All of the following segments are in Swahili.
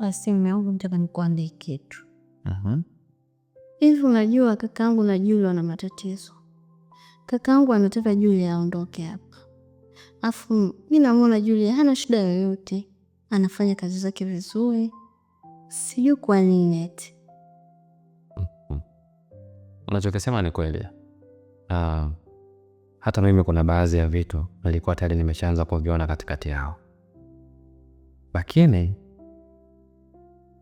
Basi mume wangu, nataka nikuambie kitu. Mhm. Hivi unajua kakaangu na Juli wana matatizo. Kakaangu anataka Juli aondoke hapa. Afu mimi namuona Juli hana shida yoyote. Anafanya kazi zake vizuri. Sijui kwa nini eti. Unachokisema ni kweli. Hata mimi kuna baadhi ya vitu nilikuwa tayari nimeshaanza kuviona katikati yao. Lakini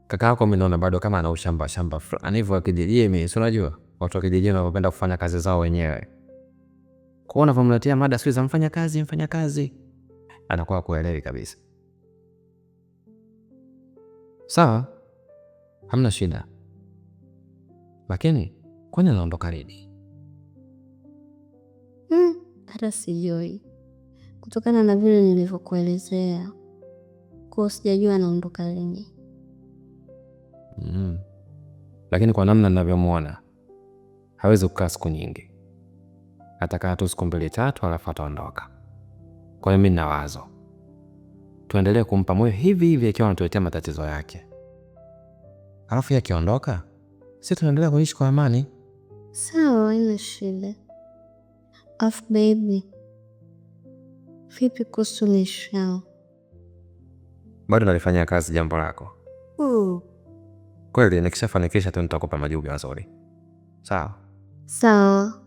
kaka yako mimi naona bado kama ana shamba fulani hivyo wa kijijini, si unajua? Watu wa kijijini wanapenda kufanya kazi zao wenyewe. Kuona famlatia mada sio za mfanya kazi. Anakuwa kuelewi kabisa. Sawa? Hamna shida. Lakini kwani anaondoka lini? Hata sijui. Kutokana na vile nilivyokuelezea. Kwa sijajua anaondoka lini. Lakini kwa namna ninavyomuona hawezi kukaa siku nyingi. Atakaa tu siku 2-3 alafu ataondoka. Kwa hiyo mimi nina wazo. Tuendelee kumpa moyo hivi akiwa anatuletea matatizo yake. Alafu yakiondoka, sisi tunaendelea kuishi kwa amani. Sawa, haina shida. Baby. Vipi kuhusu Lishao? Bado nalifanyia kazi jambo lako. Kweli nikishafanikisha tu nitakupa majibu mazuri. Sawa? Sawa.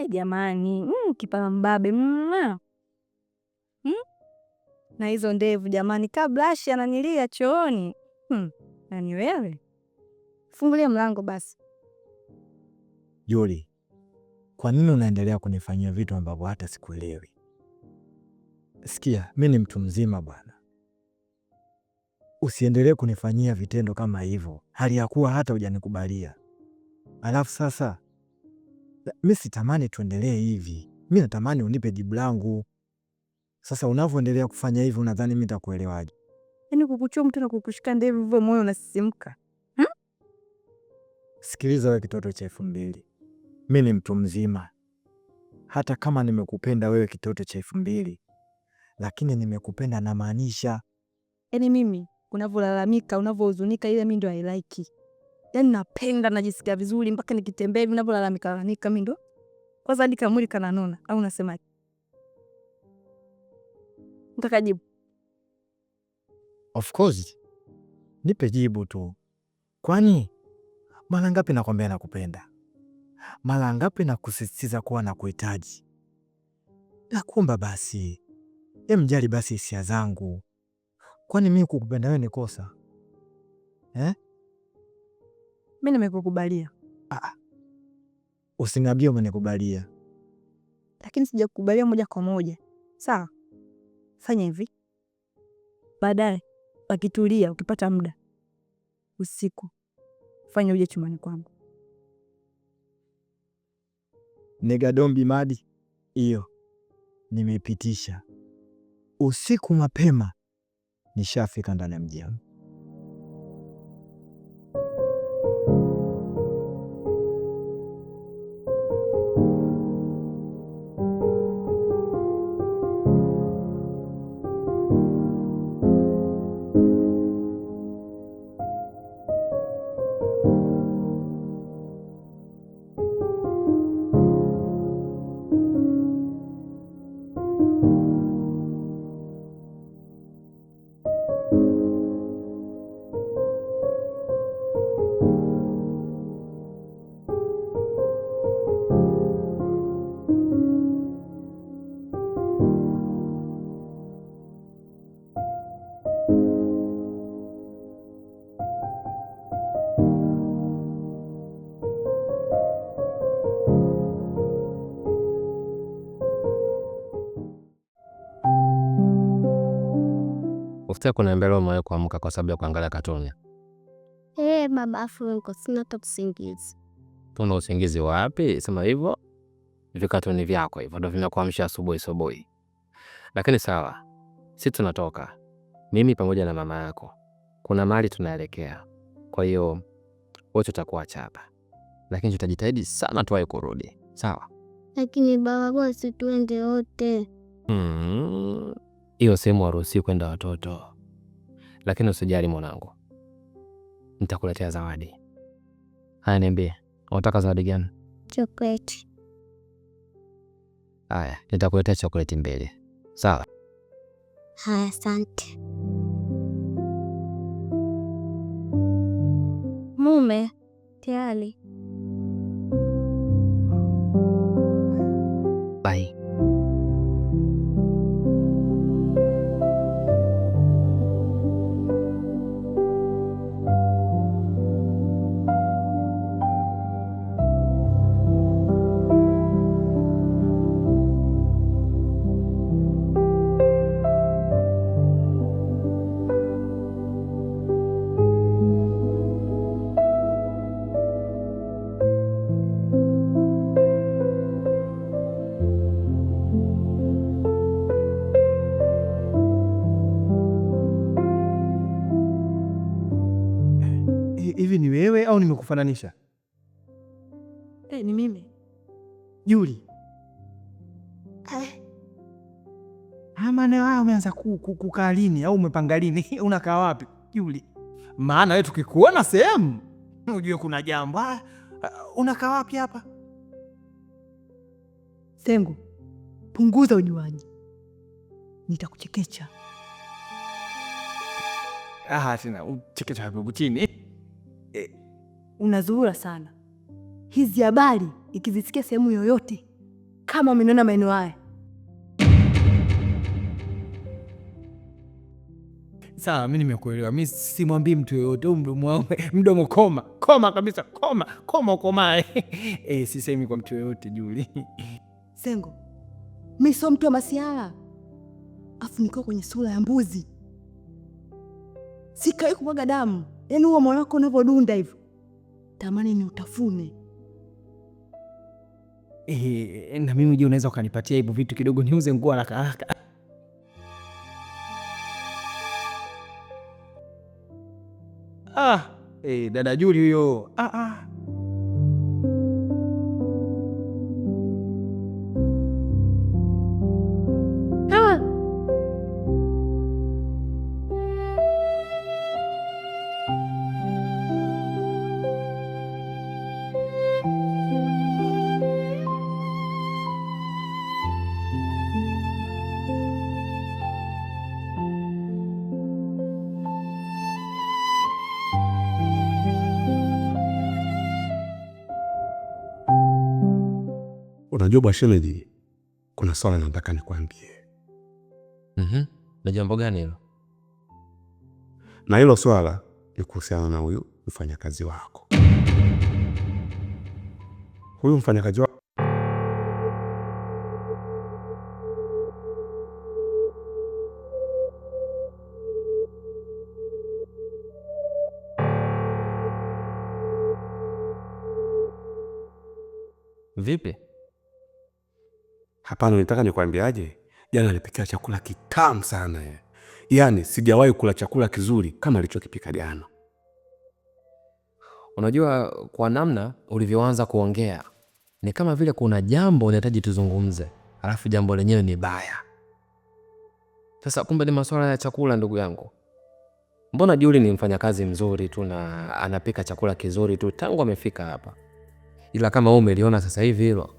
Jamani, kipa mbabe na hizo ndevu jamani, kablashi ananilia chooni. Nani wewe? Fungulia mlango basi. Juli, kwa nini unaendelea kunifanyia vitu ambavyo hata sikuelewi? Sikia, mimi ni mtu mzima bwana. Usiendelee kunifanyia vitendo kama hivyo, hali ya kuwa hata hujanikubalia. Alafu sasa mimi sitamani tuendelee hivi. Mimi natamani unipe jibu langu. Sasa unavyoendelea kufanya hivi unadhani mimi nitakuelewaje? Yaani kukuchua mtu na kukushika ndevu hivyo moyo unasisimka. Sikiliza wewe kitoto cha 2000. Mimi ni mtu mzima. Hata kama nimekupenda wewe kitoto cha 2000, lakini nimekupenda na maanisha. Yaani mimi unavyolalamika, unavyohuzunika ile mimi ndo I like. Yaani napenda najisikia vizuri mpaka nikitembea hivi unavyolalamika mimi ndo. Kwanza hadi kamwili kananona au unasemaje? Nataka jibu. Of course. Nipe jibu tu. Kwani mara ngapi nakwambia nakupenda? Mara ngapi nakusisitiza kuwa nakuhitaji? Nakuomba basi. Mjali basi hisia zangu. Kwani mimi kukupenda wewe ni kosa? Mimi nimekukubalia. Usiniambie umenikubalia. Lakini sijakukubalia moja kwa moja. Sawa? Fanya hivi. Baadaye ukitulia, ukipata muda usiku, fanya uje chumbani kwangu. Negadombi madi hiyo nimepitisha. Usiku mapema nishafika ndani ya mji. Ufuta kuna mbele umewahi kuamka kwa sababu ya kuangalia katuni. Baba, afu niko sina hata usingizi. Tuna usingizi wapi? Sema hivyo. Vikatuni vyako hivyo ndio vinakuamsha asubuhi. Lakini sawa. Sisi tunatoka. Mimi pamoja na mama yako. kuna mahali tunaelekea, kwa hiyo wote tutakuwa chapa, lakini tutajitahidi sana tuwahi kurudi, sawa? Lakini baba, basi tuende wote. Hiyo sehemu haruhusiwi kwenda watoto, lakini usijali mwanangu, nitakuletea zawadi. Haya, niambie, unataka zawadi gani? Chokoleti. Haya, nitakuletea chokoleti 2, sawa? Haya, asante mume. Tayari. Bye. Hivi ni wewe au nimekufananisha? Ni mimi Juli. Maneno haya umeanza kukaa lini au umepanga lini? Unakaa wapi Juli? Maana wewe tukikuona sehemu ujue kuna jambo. Unakaa wapi hapa? Sengu, punguza ujuaji, nitakuchekecha. Tena uchekecha hapo chini. Unazuura sana. Hizi habari ikizisikia sehemu yoyote, kama umeniona maeneo haya. Sawa, mimi nimekuelewa. Mimi simwambii mtu yoyote. Mdomo koma kabisa, koma. Sisemi kwa mtu yoyote Juli. Sengo, mimi sio mtu wa masiara, afu niko kwenye sura ya mbuzi, sikai kumwaga damu. Yaani huo moyo wako unavyodunda hivyo, tamani ni utafune. Na mimi je, unaweza ukanipatia hivyo vitu kidogo niuze nguo haraka? Dada Juli huyo. Unajua bwana shemeji, kuna swala nataka nikwambie. Na jambo gani hilo? Na hilo swala ni kuhusiana na huyu mfanyakazi wako. Huyu mfanyakazi wako vipi? Hapana, nitaka nikwambiaje? Jana alipikia chakula kitamu sana. Yaani sijawahi kula chakula kizuri kama alichokipika jana. Unajua, kwa namna ulivyoanza kuongea ni kama vile kuna jambo unahitaji tuzungumze, alafu jambo lenyewe ni baya. Sasa kumbe ni masuala ya chakula, ndugu yangu. Mbona Juli ni mfanyakazi mzuri tu na anapika chakula kizuri tu tangu amefika hapa, ila kama wewe umeliona sasa hivi hilo,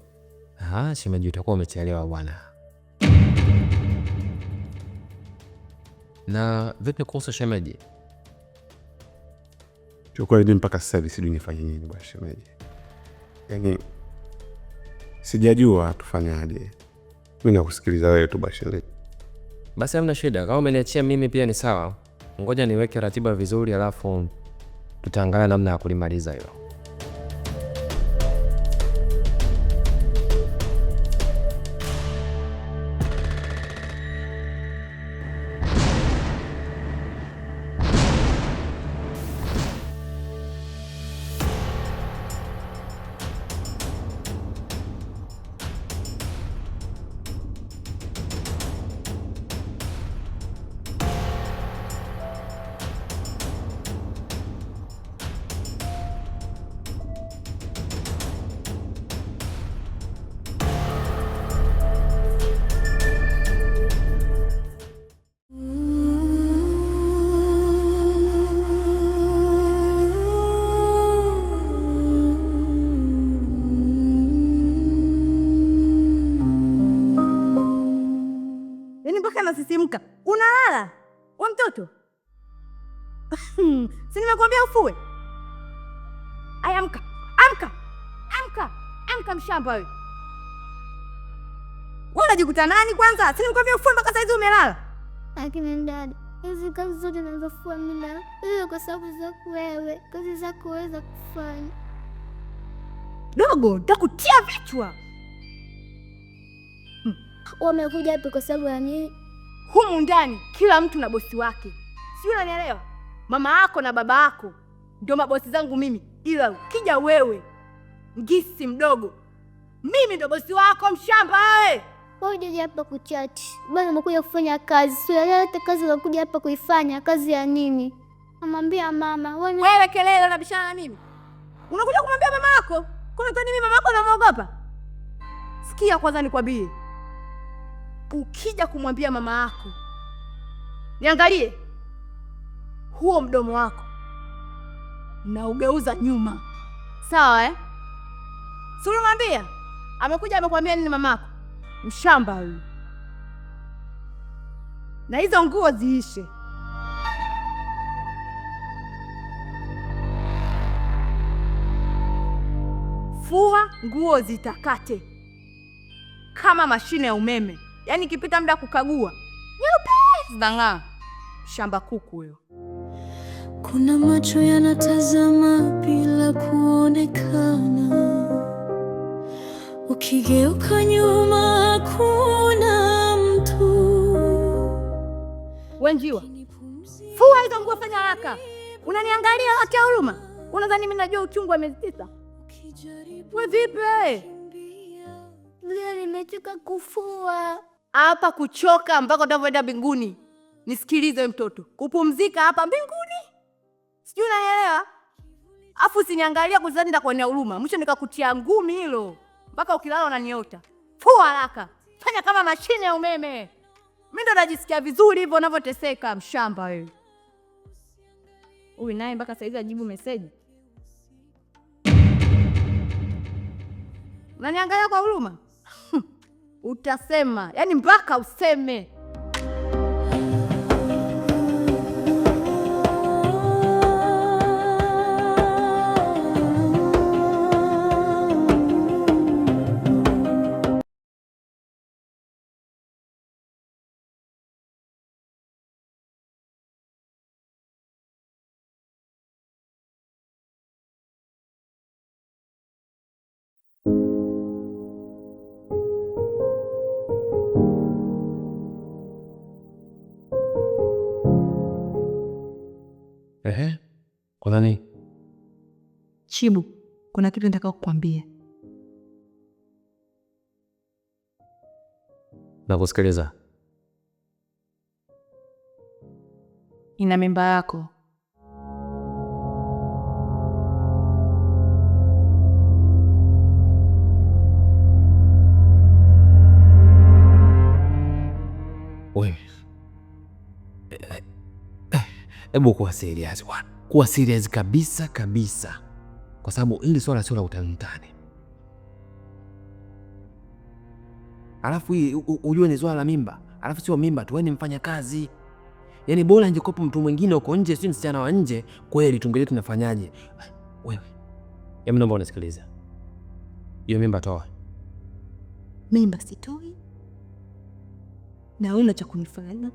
shemeji, utakuwa umechelewa bwana. Na vipi kuhusu shemeji? chukua hadi mpaka sasa hivi sijui nifanye nini bwana shemeji. Yaani sijajua tufanyaje. Mimi nakusikiliza wewe tu bwana shemeji. Basi hamna shida, kama umeniachia mimi pia ni sawa. Ngoja niweke ratiba vizuri, alafu tutaangalia namna ya kulimaliza hilo. nasisimka. Unalala wewe mtoto? Si nimekwambia ufue? Aya, amka amka amka amka, mshamba wewe. Wewe unajikuta nani kwanza? Si nimekwambia ufue mpaka saizi umelala? Lakini dada, hizi kazi zote ninazofua mimi hiyo kwa sababu za wewe, kazi zako weza kufanya. Dogo, nitakutia vichwa. Wamekuja hapa kwa sababu ya nini? Humu ndani kila mtu na bosi wake, si unanielewa? Mama yako na baba yako ndio mabosi zangu mimi, ila ukija wewe ngisi mdogo, mimi ndio bosi wako, mshamba wewe. Wewe hapa kuchati, bwana umekuja kufanya kazi. Sio yote kazi unakuja hapa kuifanya, kazi ya nini? Namwambia mama, wewe kelele unabishana na mimi. Unakuja kumwambia mama yako? Kuna tani mimi mama yako namuogopa? Sikia kwanza nikwambie. Ukija kumwambia mama yako, niangalie huo mdomo wako na ugeuza nyuma. Sawa eh? Si unamwambia? Amekuja amekwambia nini mama yako? Mshamba huyu. Na hizo nguo ziishe. Fua nguo zitakate kama mashine ya umeme. Yaani ikipita muda kukagua nyeupe zinang'aa. Shamba kuku huyo. Kuna macho yanatazama bila kuonekana, ukigeuka nyuma hakuna mtu. Wenjiwa, fua hizo nguo, fanya haraka. Unaniangalia hata huruma? Unadhani mimi najua uchungu wa miezi 9? Wewe vipi wewe? Leo nimechoka kufua. Hapa kuchoka mpaka utavoenda mbinguni. Nisikilize wewe mtoto. Kupumzika hapa mbinguni. Sijui unanielewa? Afu usiniangalia kuzani nitakuonea huruma. Mwisho nikakutia ngumi hilo. Mpaka ukilala unaniota. Fua haraka. Fanya kama mashine ya umeme. Mimi ndo najisikia vizuri hivyo unavyoteseka, mshamba wewe. Huyu naye mpaka saizi ajibu message. Unaniangalia kwa huruma? Utasema, yani mpaka useme. Kwa nini? Chibu, kuna kitu nataka kukwambia. Nakusikiliza. Ina mimba yako. Wewe. Hebu kuwa serious bwana. Kuwa serious kabisa kabisa. Kwa sababu hili swala sio la utani. Alafu hii ujue ni swala la mimba. Alafu sio mimba tu, wewe ni mfanya kazi. Yaani bora ingekopa mtu mwingine uko nje, sio msichana wa nje, kweli tungeje tunafanyaje? Wewe. Hebu naomba unisikilize. Hiyo mimba toa. Mimba sitoi. Na una cha kunifanya?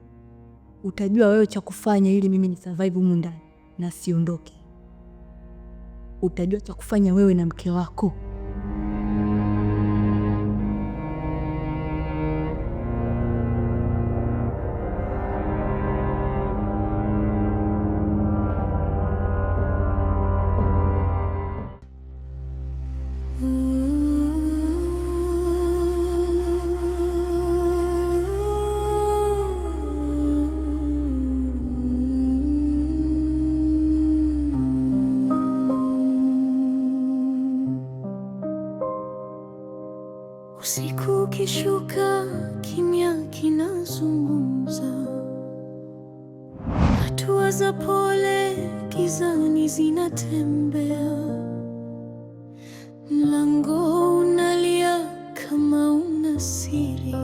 Utajua wewe cha kufanya ili mimi ni survive humu ndani na siondoke. Utajua cha kufanya wewe na mke wako. Usiku ukishuka, kimya kinazungumza, hatua za pole gizani zinatembea, mlango unalia kama una siri,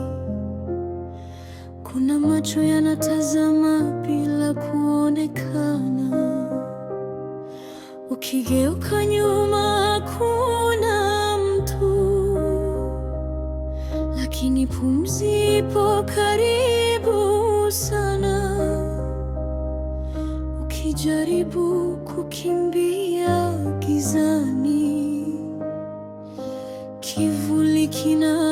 Kuna macho yanatazama bila kuonekana. Ukigeuka nyuma hakuna mtu, lakini pumzi ipo karibu sana. Ukijaribu kukimbia gizani, kivuli kina